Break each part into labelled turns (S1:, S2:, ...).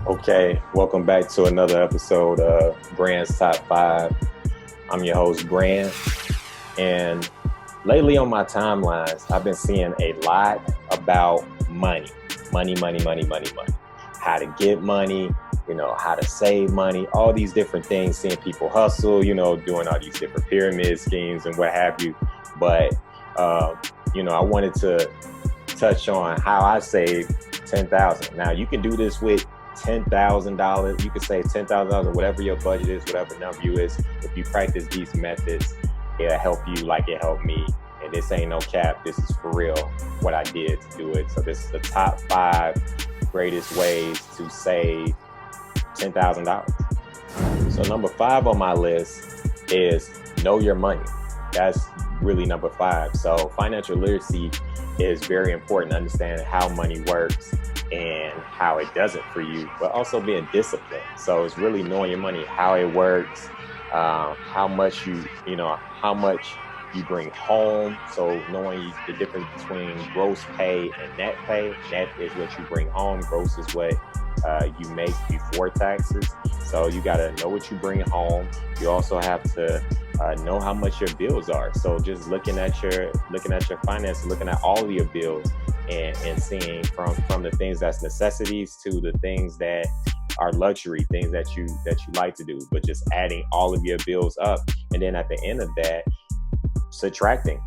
S1: Okay, welcome back to another episode of GrandZ Top Five. I'm your host, Grand, and lately on my timelines, I've been seeing a lot about money. How to get money, how to save money, all these different things, seeing people hustle, doing all these different pyramid schemes and what have you. But, I wanted to touch on how I saved $10,000. Now, you can do this with $10,000. You can save $10,000, whatever your budget is, whatever number you is. If you practice these methods, it'll help you like it helped me. And this ain't no cap. This is for real what I did to do it. So this is the top 5 greatest ways to save $10,000. So number 5 on my list is know your money. That's really number 5. So financial literacy is very important to understand how money works and how it does it for you, but also being disciplined. So it's really knowing your money, how it works, how much you bring home. So knowing the difference between gross pay and net pay. Net is what you bring home. Gross is what you make before taxes. So you got to know what you bring home. You also have to know how much your bills are. So just looking at your finances, looking at all of your bills, and seeing from the things that's necessities to the things that are luxury, things that you like to do, but just adding all of your bills up. And then at the end of that, subtracting,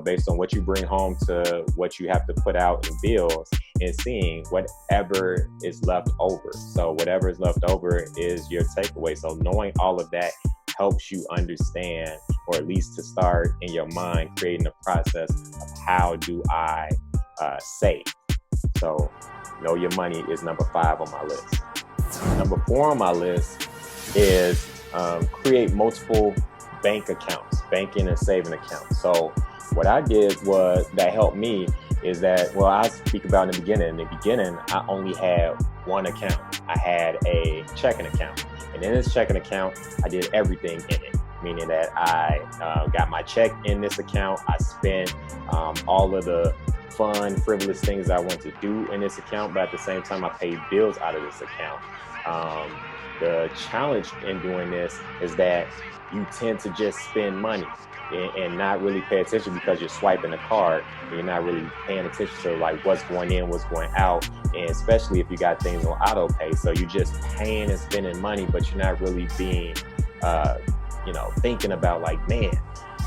S1: based on what you bring home to what you have to put out in bills, and seeing whatever is left over. So whatever is left over is your takeaway. So knowing all of that helps you understand, or at least to start in your mind, creating a process of how do I save. So know your money is number 5 on my list. Number 4 on my list is create multiple bank accounts, banking and saving accounts. So what I did was that helped me is that, I speak about in the beginning. In the beginning, I only had one account. I had a checking account. And in this checking account, I did everything in it, meaning that I got my check in this account. I spent all of the fun, frivolous things I want to do in this account, but at the same time, I paid bills out of this account. The challenge in doing this is that you tend to just spend money and not really pay attention because you're swiping the card and you're not really paying attention to like what's going in, what's going out, and especially if you got things on auto pay. So you're just paying and spending money, but you're not really being, thinking about like, man,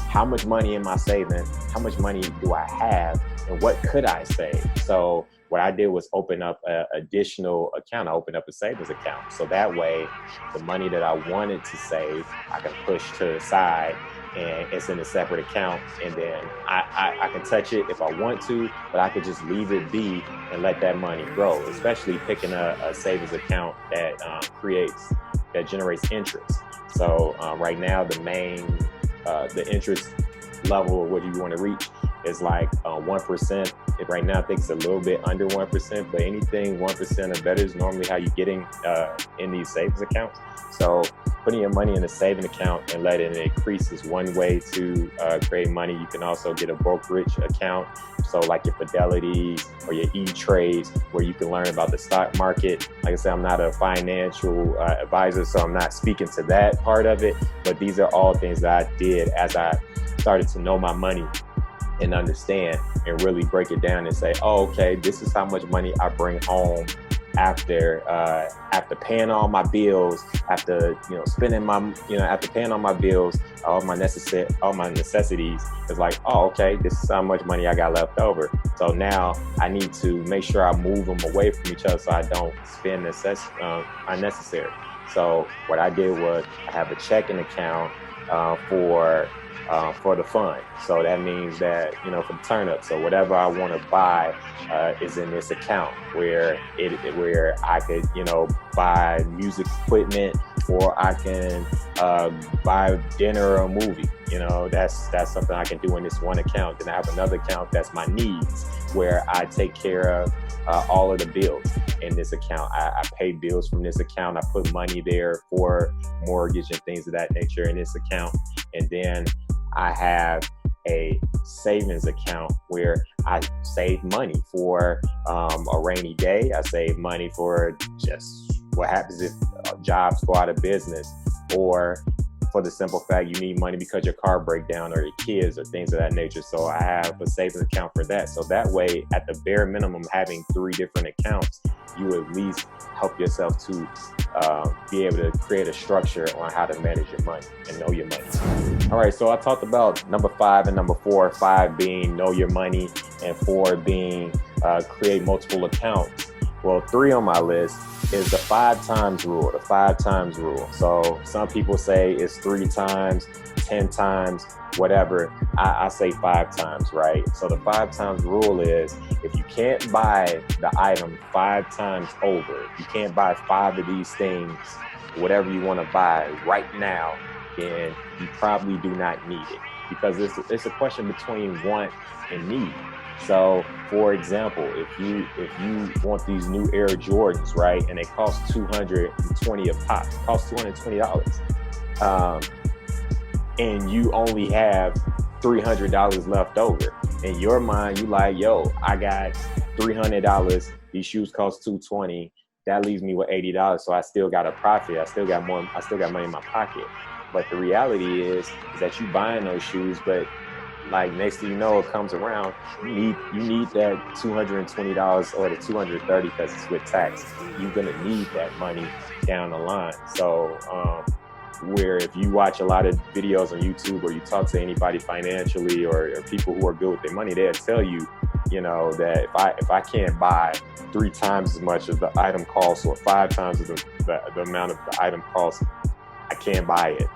S1: how much money am I saving? How much money do I have? And what could I save? So what I did was open up an additional account. I opened up a savings account. So that way, the money that I wanted to save, I can push to the side and it's in a separate account. And then I can touch it if I want to, but I could just leave it be and let that money grow, especially picking a savings account that generates interest. So right now, the interest level of what you want to reach is like 1%. Right now, I think it's a little bit under 1%, but anything 1% or better is normally how you're getting in these savings accounts. So putting your money in a saving account and letting it increase is one way to create money. You can also get a brokerage account. So like your Fidelities or your E-Trades, where you can learn about the stock market. Like I said, I'm not a financial advisor, so I'm not speaking to that part of it. But these are all things that I did as I started to know my money and understand and really break it down and say, oh, okay, this is how much money I bring home after paying all my bills, after spending my after paying all my bills, all my necessities. It's like, oh, okay, this is how much money I got left over. So now I need to make sure I move them away from each other so I don't spend unnecessary. So what I did was I have a checking account for the fund. So that means that, for the turn up. So whatever I want to buy is in this account where I could, buy music equipment, or I can buy dinner or a movie. You know, that's something I can do in this one account. Then I have another account that's my needs, where I take care of all of the bills in this account. I pay bills from this account. I put money there for mortgage and things of that nature in this account. And then I have a savings account where I save money for a rainy day. I save money for just what happens if jobs go out of business, or for the simple fact you need money because your car break down, or your kids, or things of that nature. So I have a savings account for that. So that way, at the bare minimum, having 3 different accounts, you at least help yourself to be able to create a structure on how to manage your money and know your money. All right, so I talked about number 5 and number 4. 5 being know your money, and 4 being create multiple accounts. Well, 3 on my list is the 5 times rule, the 5 times rule. So some people say it's 3 times, 10 times, whatever. I say 5 times, right? So the 5 times rule is, if you can't buy the item 5 times over, you can't buy 5 of these things, whatever you want to buy right now, then you probably do not need it, because it's a question between want and need. So, for example, if you want these new Air Jordans, right, and they cost $220 a pop, cost $220, and you only have $300 left over, in your mind, you like, yo, I got $300. These shoes cost $220. That leaves me with $80. So I still got a profit. I still got money in my pocket. But the reality is that you buying those shoes, but like next thing you know, it comes around, you need that $220 or the $230, because it's with tax. You're gonna need that money down the line. So where if you watch a lot of videos on YouTube, or you talk to anybody financially, or people who are good with their money, they'll tell you, you know, that if I can't buy 3 times as much as the item costs, or 5 times the amount of the item costs, I can't buy it.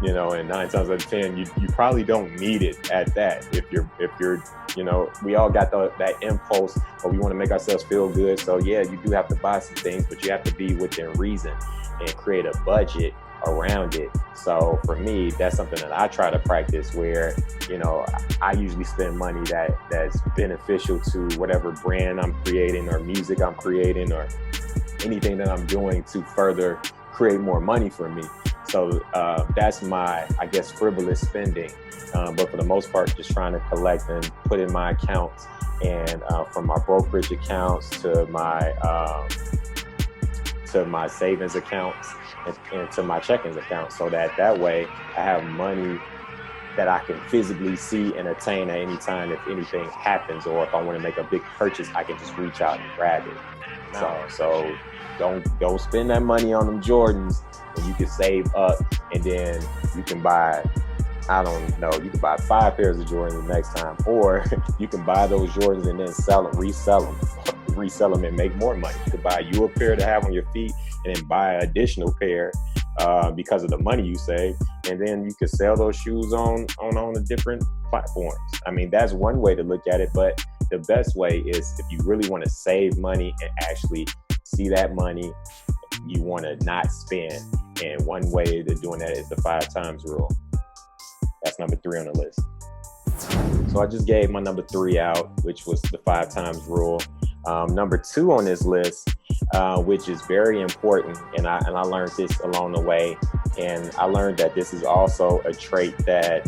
S1: You know, and 9 times out of 10, you probably don't need it at that. If you're, you know, we all got that impulse, or we want to make ourselves feel good. So yeah, you do have to buy some things, but you have to be within reason and create a budget around it. So for me, that's something that I try to practice, where, you know, I usually spend money that's beneficial to whatever brand I'm creating, or music I'm creating, or anything that I'm doing to further create more money for me. So that's my, I guess, frivolous spending. But for the most part, just trying to collect and put in my accounts, and from my brokerage accounts to my savings accounts, and to my checkings accounts, so that way I have money that I can physically see and attain at any time if anything happens, or if I want to make a big purchase, I can just reach out and grab it. So don't spend that money on them Jordans, and you can save up, and then you can buy, I don't know, you can buy 5 pairs of Jordans the next time, or you can buy those Jordans and then resell them and make more money. You could buy you a pair to have on your feet, and then buy an additional pair because of the money you save, and then you could sell those shoes on the different platforms. I mean, that's one way to look at it, but the best way is, if you really want to save money and actually see that money, you want to not spend. And one way to doing that is the 5 times rule. That's number 3 on the list. So I just gave my number 3 out, which was the 5 times rule. Number 2 on this list, which is very important, and I learned this along the way, and I learned that this is also a trait that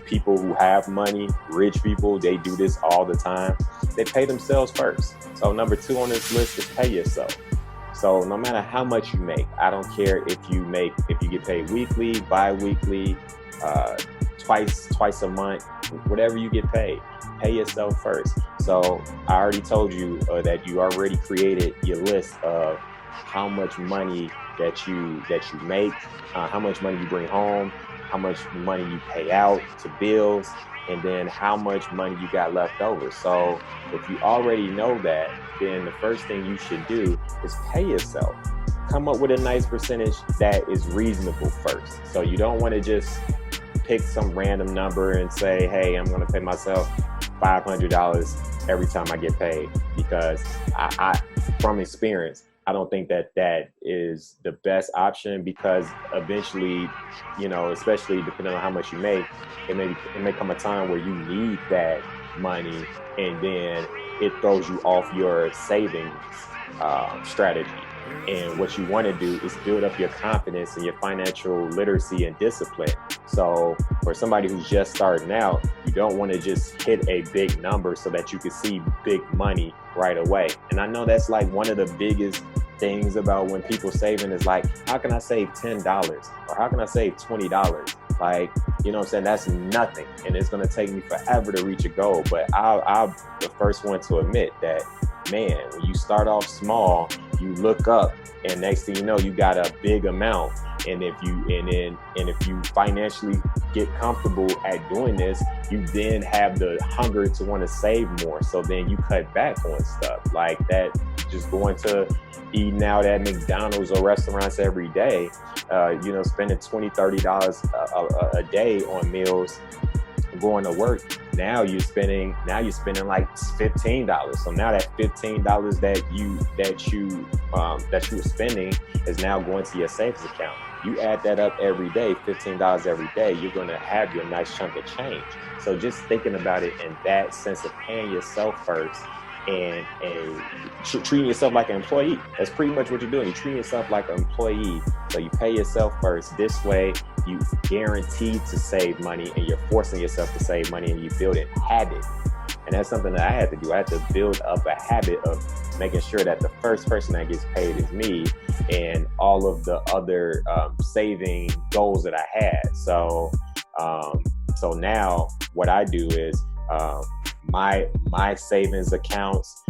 S1: people who have money, rich people, they do this all the time. They pay themselves first. So number 2 on this list is pay yourself. So no matter how much you make, I don't care if you get paid weekly, bi-weekly, twice a month, whatever you get paid, pay yourself first. So I already told you that you already created your list of how much money that you make, how much money you bring home, how much money you pay out to bills, and then how much money you got left over. So if you already know that, then the first thing you should do is pay yourself. Come up with a nice percentage that is reasonable first. So you don't want to just pick some random number and say, hey, I'm going to pay myself $500 every time I get paid, because I from experience, I don't think that that is the best option, because eventually, especially depending on how much you make, it may come a time where you need that money, and then it throws you off your savings strategy. And what you want to do is build up your confidence and your financial literacy and discipline. So for somebody who's just starting out, you don't want to just hit a big number so that you can see big money right away. And I know that's like one of the biggest things about when people saving is like, how can I save $10 or how can I save $20? Like, you know what I'm saying? That's nothing. And it's going to take me forever to reach a goal. But I'm the first one to admit that, man, when you start off small, you look up and next thing you know, you got a big amount. And if you financially get comfortable at doing this, you then have the hunger to want to save more. So then you cut back on stuff like that, just going to eating out at McDonald's or restaurants every day, spending $20, $30 a day on meals, going to work. Now you're spending like $15. So now that $15 that you were spending is now going to your savings account. You add that up every day, $15 every day, you're going to have your nice chunk of change. So just thinking about it in that sense of paying yourself first and treating yourself like an employee. That's pretty much what you're doing. You're treating yourself like an employee. So you pay yourself first. This way, you guaranteed to save money, and you're forcing yourself to save money, and you build a habit. And that's something that I had to do. I had to build up a habit of making sure that the first person that gets paid is me, and all of the other saving goals that I had. So now what I do is my savings accounts,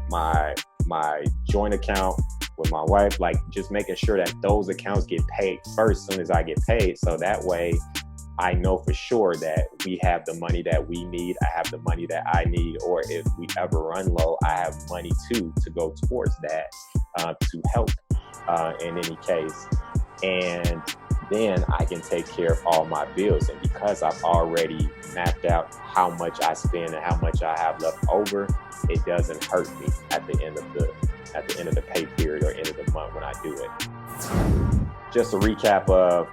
S1: my joint account with my wife, like just making sure that those accounts get paid first as soon as I get paid. So that way I know for sure that we have the money that we need. I have the money that I need, or if we ever run low, I have money to go towards that to help in any case. And then I can take care of all my bills. And because I've already mapped out how much I spend and how much I have left over, it doesn't hurt me at the end of the pay period or end of the month when I do it. Just a recap of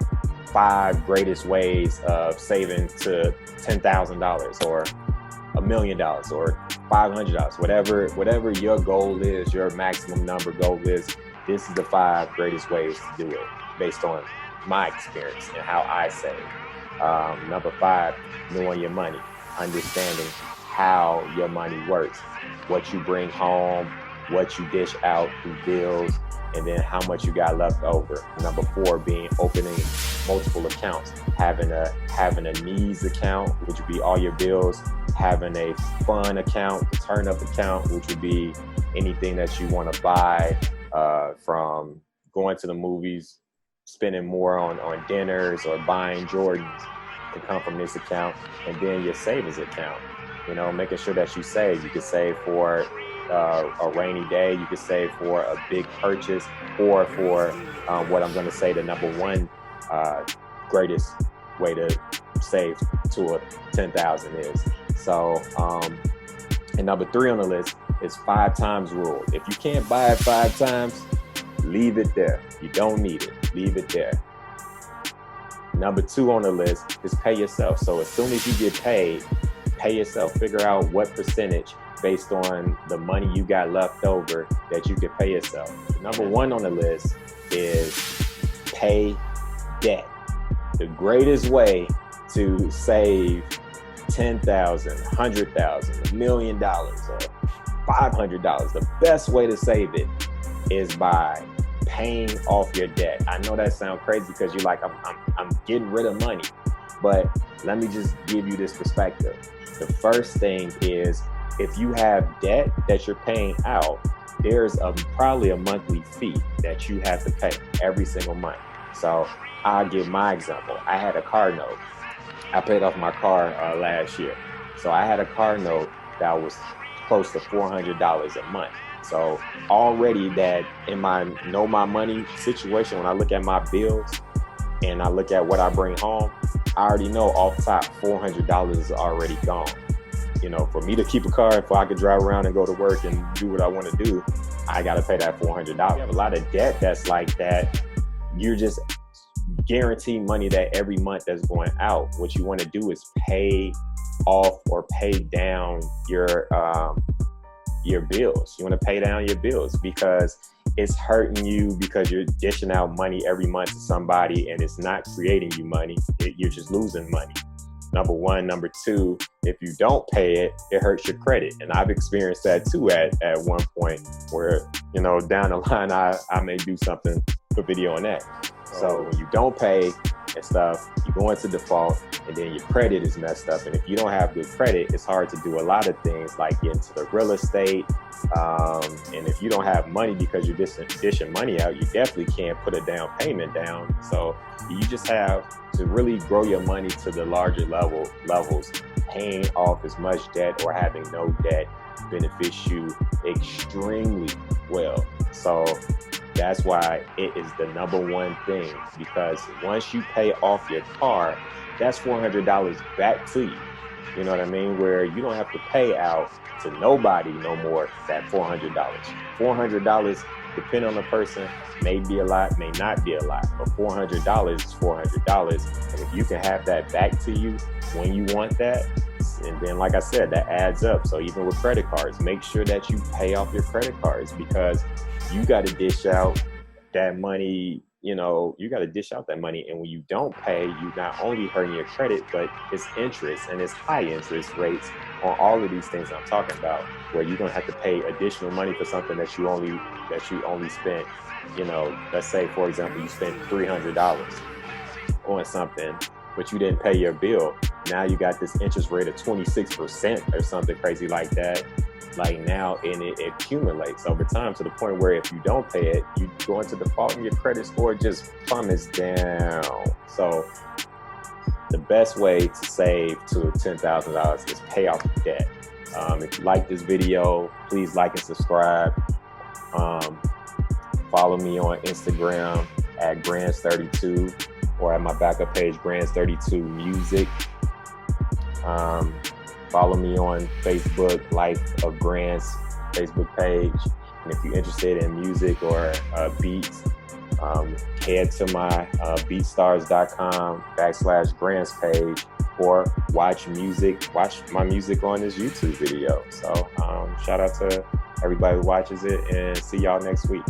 S1: 5 greatest ways of saving to $10,000 or $1 million or $500, whatever your goal is, your maximum number goal is. This is the 5 greatest ways to do it based on my experience and how I save. Number 5, knowing your money, understanding how your money works, what you bring home, what you dish out through bills, and then how much you got left over. Number 4, opening multiple accounts, having a needs account, which would be all your bills, having a fun account, a turn up account, which would be anything that you want to buy, from going to the movies, spending more on dinners or buying Jordans, to come from this account. And then your savings account, making sure that you save. You can save for a rainy day, you can save for a big purchase, or for what I'm going to say the number 1 greatest way to save to a 10,000 is. So, and number 3 on the list is 5 times rule. If you can't buy it 5 times, leave it there. You don't need it. Leave it there. Number 2 on the list is pay yourself. So as soon as you get paid, pay yourself. Figure out what percentage based on the money you got left over that you can pay yourself. Number 1 on the list is pay debt. The greatest way to save $10,000, $100,000, $1 million, or $500, the best way to save it is by paying off your debt. I know that sounds crazy because you're like, I'm getting rid of money, but let me just give you this perspective. The first thing is, if you have debt that you're paying out, there's probably a monthly fee that you have to pay every single month. So I'll give my example. I had a car note. I paid off my car last year. So I had a car note that was close to $400 a month. So already that in my know my money situation, when I look at my bills and I look at what I bring home, I already know off top $400 is already gone. For me to keep a car, if I could drive around and go to work and do what I want to do, I got to pay that $400. You have a lot of debt that's like that. You're just guaranteeing money that every month that's going out. What you want to do is pay off or pay down your bills. You want to pay down your bills because it's hurting you, because you're dishing out money every month to somebody and it's not creating you money. You're just losing money. Number one. Number two, if you don't pay it, it hurts your credit. And I've experienced that too at one point where, you know, down the line, I may do something, a video on that. So when you don't pay and stuff, you go into default and then your credit is messed up. And if you don't have good credit, it's hard to do a lot of things like get into the real estate. And if you don't have money because you're dishing money out, you definitely can't put a down payment down. So you just have to really grow your money to the larger levels. Paying off as much debt or having no debt benefits you extremely well. So that's why it is the number one thing, because once you pay off your car, that's $400 back to you. You know what I mean? Where you don't have to pay out to nobody no more that $400. $400, depending on the person, may be a lot, may not be a lot, but $400 is $400. And if you can have that back to you when you want that, and then like I said, that adds up. So even with credit cards, make sure that you pay off your credit cards, because you got to dish out that money. You know, you got to dish out that money. And when you don't pay, you not only hurting your credit, but it's interest, and it's high interest rates on all of these things I'm talking about, where you're going to have to pay additional money for something that you only spent, you know, let's say, for example, you spent $300 on something, but you didn't pay your bill. Now you got this interest rate of 26% or something crazy like that. Like now, and it accumulates over time to the point where if you don't pay it, you go into default and your credit score just plummets down. So the best way to save to $10,000 is pay off the debt. If you like this video, please like and subscribe. Follow me on Instagram at GrandZ32 or at my backup page, GrandZ32Music. Follow me on Facebook, Life of Grand's Facebook page. And if you're interested in music or beats, head to my beatstars.com/Grand's page, or watch my music on this YouTube video. So shout out to everybody who watches it, and see y'all next week.